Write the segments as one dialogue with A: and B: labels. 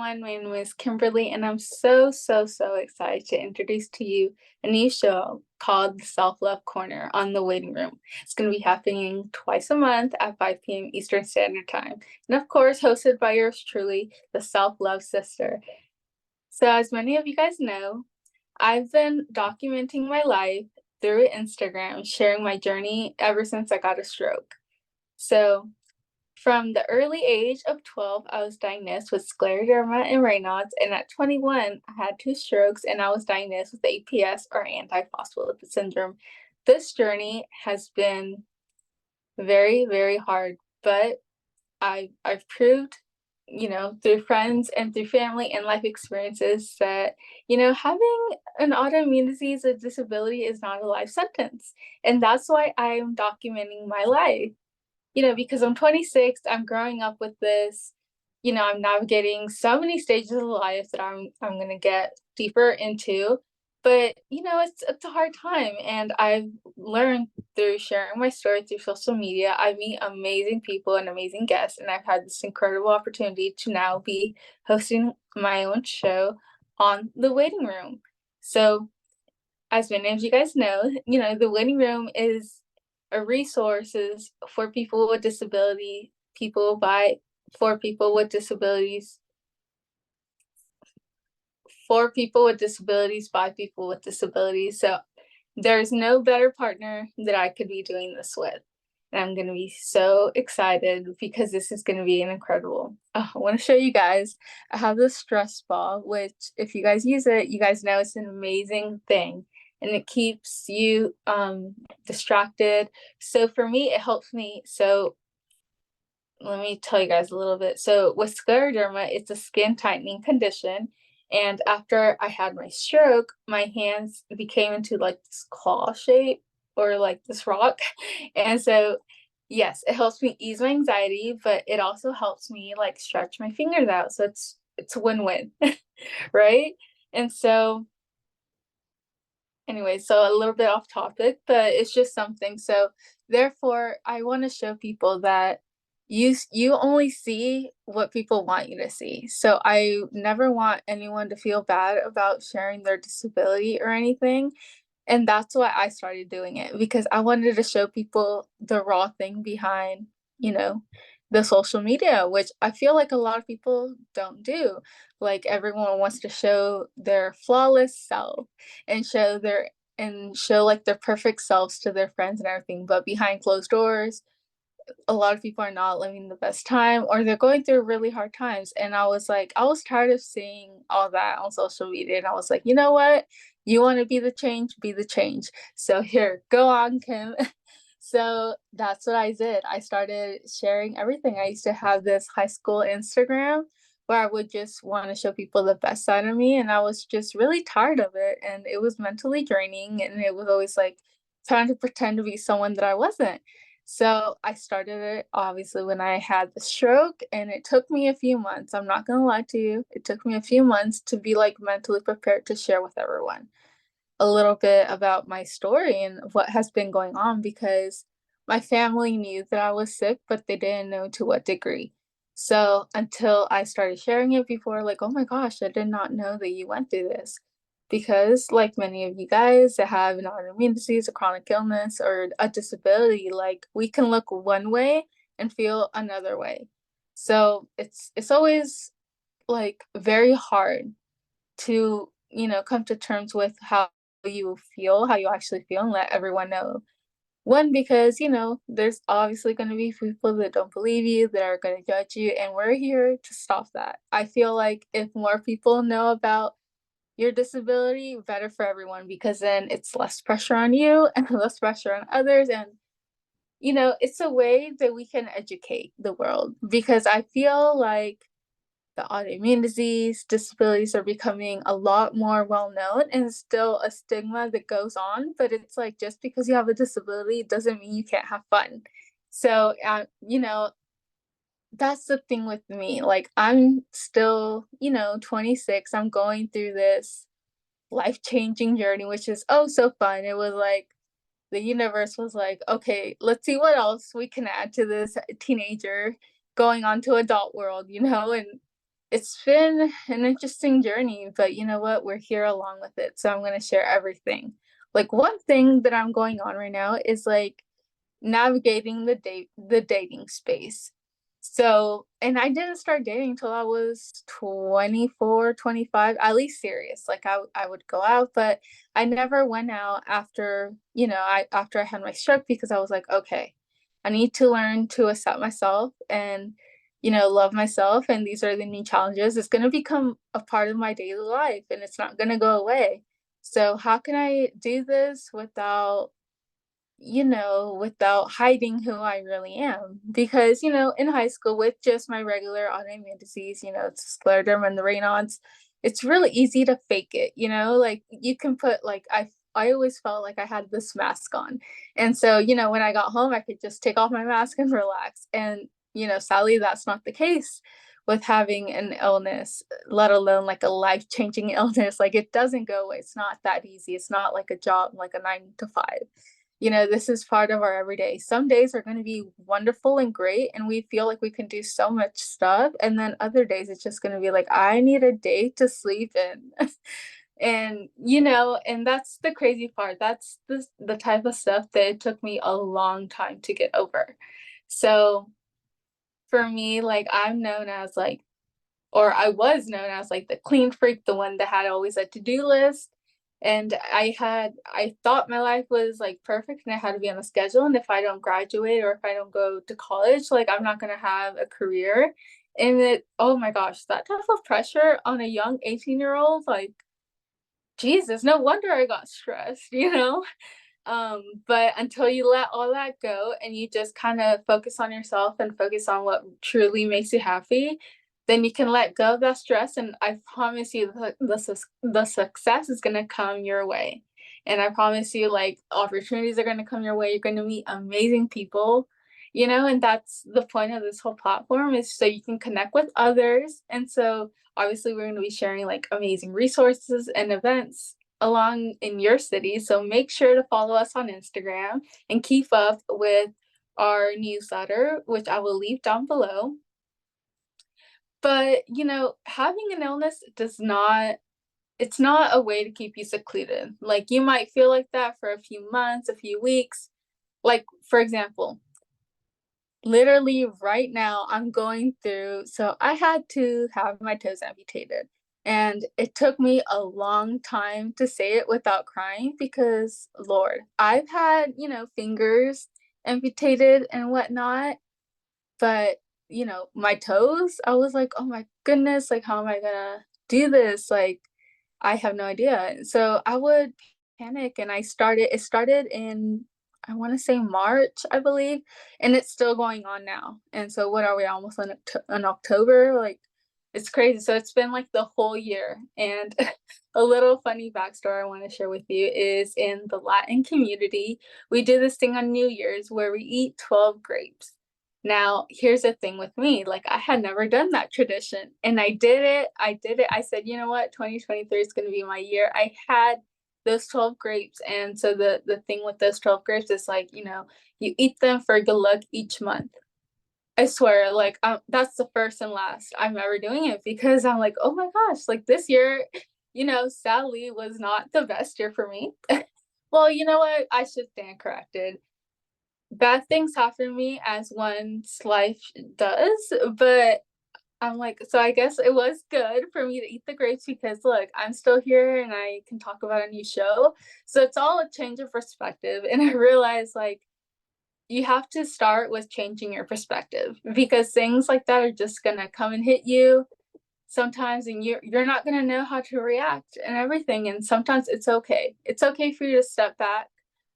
A: everyone. My name is Kimberly, and I'm so excited to introduce to you a new show called The Self-Love Corner on the Waiting Room. It's going to be happening twice a month at 5 p.m. Eastern Standard Time. And of course, hosted by yours truly, the Self-Love Sister. So as many of you guys know, I've been documenting my life through Instagram, sharing my journey ever since I got a stroke. So from the early age of 12, I was diagnosed with scleroderma and Raynaud's, and at 21, I had 2 strokes and I was diagnosed with APS or antiphospholipid syndrome. This journey has been very hard, but I've proved, through friends and through family and life experiences that, having an autoimmune disease, a disability is not a life sentence. And that's why I'm documenting my life. Because I'm 26, I'm growing up with this, I'm navigating so many stages of life that I'm gonna get deeper into. But it's a hard time, and I've learned through sharing my story through social media. I meet amazing people and amazing guests, and I've had this incredible opportunity to now be hosting my own show on the Waiting Room. So, as many of you guys know, the Waiting Room is a resources for people with disability, for people with disabilities, for people with disabilities, by people with disabilities. So there's no better partner that I could be doing this with. And I'm going to be so excited because this is going to be an incredible. I want to show you guys. I have this stress ball, which if you guys use it, you guys know it's an amazing thing. And it keeps you distracted. So for me, it helps me. So let me tell you guys a little bit. So with scleroderma, it's a skin tightening condition. And after I had my stroke, my hands became into like this claw shape or like this rock. And so, yes, it helps me ease my anxiety, but it also helps me like stretch my fingers out. So it's a win-win, right? And so anyway, so a little bit off topic, but it's just something. So therefore, I want to show people that you only see what people want you to see. So I never want anyone to feel bad about sharing their disability or anything. And that's why I started doing it, because I wanted to show people the raw thing behind, you know, the social media, which I feel like a lot of people don't do. Like everyone wants to show their flawless self and show like their perfect selves to their friends and everything, but behind closed doors, a lot of people are not living the best time, or they're going through really hard times. And I was like, I was tired of seeing all that on social media. And I was like, you know what? You want to be the change. So here, go on, Kim. So that's what I did. I started sharing everything. I used to have this high school Instagram where I would just want to show people the best side of me. And I was just really tired of it. And it was mentally draining. And it was always like trying to pretend to be someone that I wasn't. So I started it obviously when I had the stroke, and it took me a few months. I'm not gonna lie to you. It took me a few months to be like mentally prepared to share with everyone a little bit about my story and what has been going on, because my family knew that I was sick, but they didn't know to what degree. So until I started sharing it, before, like, oh my gosh, I did not know that you went through this. Because, like many of you guys that have an autoimmune disease, a chronic illness, or a disability, like we can look one way and feel another way. So it's always like very hard to, come to terms with how you feel, how you actually feel, and let everyone know. One, because, there's obviously going to be people that don't believe you, that are going to judge you, and we're here to stop that. I feel like if more people know about your disability, better for everyone, because then it's less pressure on you and less pressure on others. And, it's a way that we can educate the world, because I feel like the autoimmune disease, disabilities are becoming a lot more well known, and still a stigma that goes on. But it's like, just because you have a disability doesn't mean you can't have fun. So, that's the thing with me. Like, I'm still, 26. I'm going through this life-changing journey, which is oh so fun. It was like the universe was like, okay, let's see what else we can add to this teenager going on to adult world, and It's been an interesting journey, but you know what? We're here along with it, so I'm gonna share everything. Like, one thing that I'm going on right now is, like, navigating the dating space. So, and I didn't start dating till I was 24, 25, at least serious. Like, I would go out, but I never went out after, after I had my stroke, because I was like, okay, I need to learn to accept myself and, love myself, and these are the new challenges. It's going to become a part of my daily life and it's not going to go away. So, how can I do this without hiding who I really am? Because, in high school, with just my regular autoimmune disease, it's scleroderma and the Raynaud's, it's really easy to fake it, like you can put like I always felt like I had this mask on. And so, when I got home, I could just take off my mask and relax. And, sadly, that's not the case with having an illness, let alone like a life-changing illness. Like, it doesn't go away. It's not that easy. It's not like a job, like a 9 to 5. This is part of our everyday. Some days are going to be wonderful and great, and we feel like we can do so much stuff. And then other days, it's just going to be like, I need a day to sleep in. And that's the crazy part. That's the type of stuff that it took me a long time to get over. So for me, like, I'm known as like, or I was known as like the clean freak, the one that had always a to-do list. And I thought my life was like perfect and I had to be on a schedule. And if I don't graduate or if I don't go to college, like, I'm not gonna have a career. And oh my gosh, that type of pressure on a young 18-year-old, like, Jesus, no wonder I got stressed, you know? But until you let all that go and you just kind of focus on yourself and focus on what truly makes you happy, then you can let go of that stress. And I promise you, the success is going to come your way. And I promise you, like, opportunities are going to come your way. You're going to meet amazing people, and that's the point of this whole platform, is so you can connect with others. And so, obviously, we're going to be sharing like amazing resources and events along in your city. So make sure to follow us on Instagram and keep up with our newsletter, which I will leave down below. But, having an illness it's not a way to keep you secluded. Like, you might feel like that for a few months, a few weeks. Like, for example, literally right now I'm going through, so I had to have my toes amputated. And it took me a long time to say it without crying, because Lord, I've had, fingers amputated and whatnot, but my toes, I was like, oh my goodness, like, how am I gonna do this? Like, I have no idea. So I would panic, and it started in, I want to say March, I believe, and it's still going on now. And so what are we, almost in October? Like, it's crazy. So it's been like the whole year. And a little funny backstory I want to share with you is, in the Latin community, we do this thing on New Year's where we eat 12 grapes. Now, here's the thing with me, like, I had never done that tradition, and I did it. I said, you know what, 2023 is going to be my year. I had those 12 grapes. And so the thing with those 12 grapes is, like, you eat them for good luck each month. I swear, like, that's the first and last I'm ever doing it, because I'm like, oh my gosh, like, this year, sadly, was not the best year for me. Well, you know what? I should stand corrected. Bad things happen to me, as one's life does, but I'm like, so I guess it was good for me to eat the grapes, because look, I'm still here and I can talk about a new show. So it's all a change of perspective. And I realized, like, you have to start with changing your perspective, because things like that are just gonna come and hit you sometimes, and you're not gonna know how to react and everything. And sometimes it's okay. It's okay for you to step back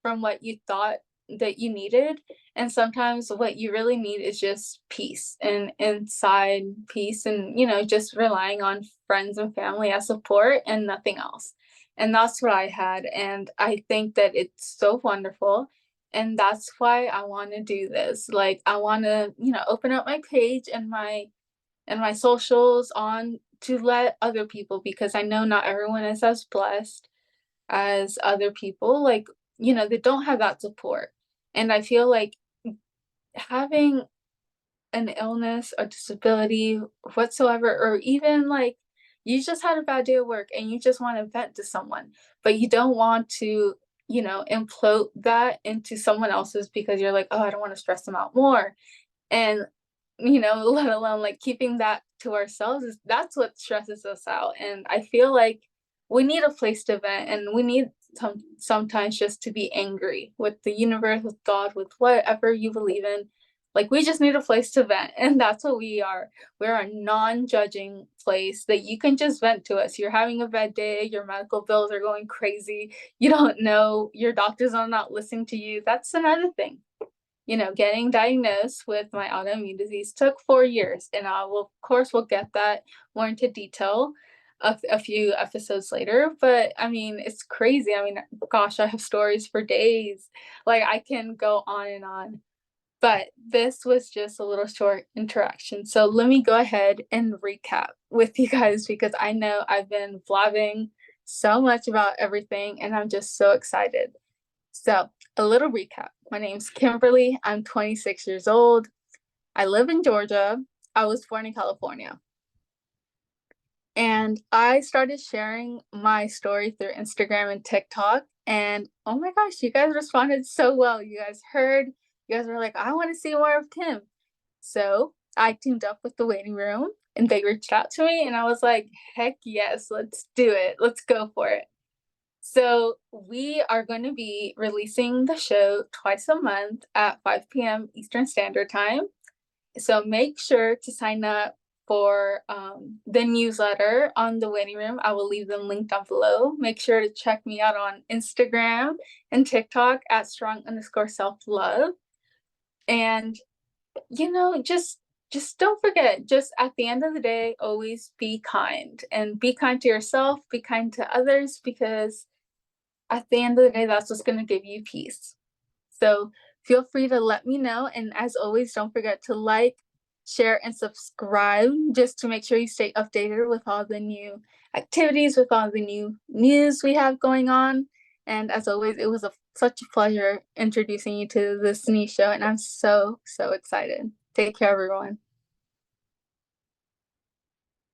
A: from what you thought that you needed. And sometimes what you really need is just peace, and inside peace, and just relying on friends and family as support and nothing else. And that's what I had. And I think that it's so wonderful. And that's why I want to do this. Like, I want to, open up my page and my socials on to let other people, because I know not everyone is as blessed as other people, like, they don't have that support. And I feel like having an illness, a disability, whatsoever, or even like you just had a bad day at work and you just want to vent to someone, but you don't want to, implode that into someone else's because you're like, oh, I don't want to stress them out more. And, let alone like keeping that to ourselves is that's what stresses us out. And I feel like we need a place to vent and we need sometimes just to be angry with the universe, with God, with whatever you believe in. Like we just need a place to vent. And that's what we are. We're a non-judging place that you can just vent to us. You're having a bad day, your medical bills are going crazy, you don't know, your doctors are not listening to you. That's another thing. Getting diagnosed with my autoimmune disease took 4 years, and I will, of course, we'll get that more into detail a few episodes later. But I mean, it's crazy. I mean, gosh, I have stories for days. Like I can go on and on. But this was just a little short interaction. So let me go ahead and recap with you guys because I know I've been blabbing so much about everything, and I'm just so excited. So, a little recap. My name's Kimberly. I'm 26 years old. I live in Georgia. I was born in California. And I started sharing my story through Instagram and TikTok. And oh my gosh, you guys responded so well. You guys heard, you guys were like, I want to see more of Kim. So I teamed up with the waiting room and they reached out to me. And I was like, heck yes, let's do it. Let's go for it. So we are going to be releasing the show twice a month at 5 p.m. Eastern Standard Time. So make sure to sign up for the newsletter on the waiting room. I will leave them linked down below. Make sure to check me out on Instagram and TikTok at strong_self-love. And, just don't forget, just at the end of the day, always be kind and be kind to yourself, be kind to others, because at the end of the day, that's what's going to give you peace. So feel free to let me know. And as always, don't forget to like, share, and subscribe just to make sure you stay updated with all the new activities, with all the new news we have going on. And as always, it was such a pleasure introducing you to this new show. And I'm so, so excited. Take care, everyone.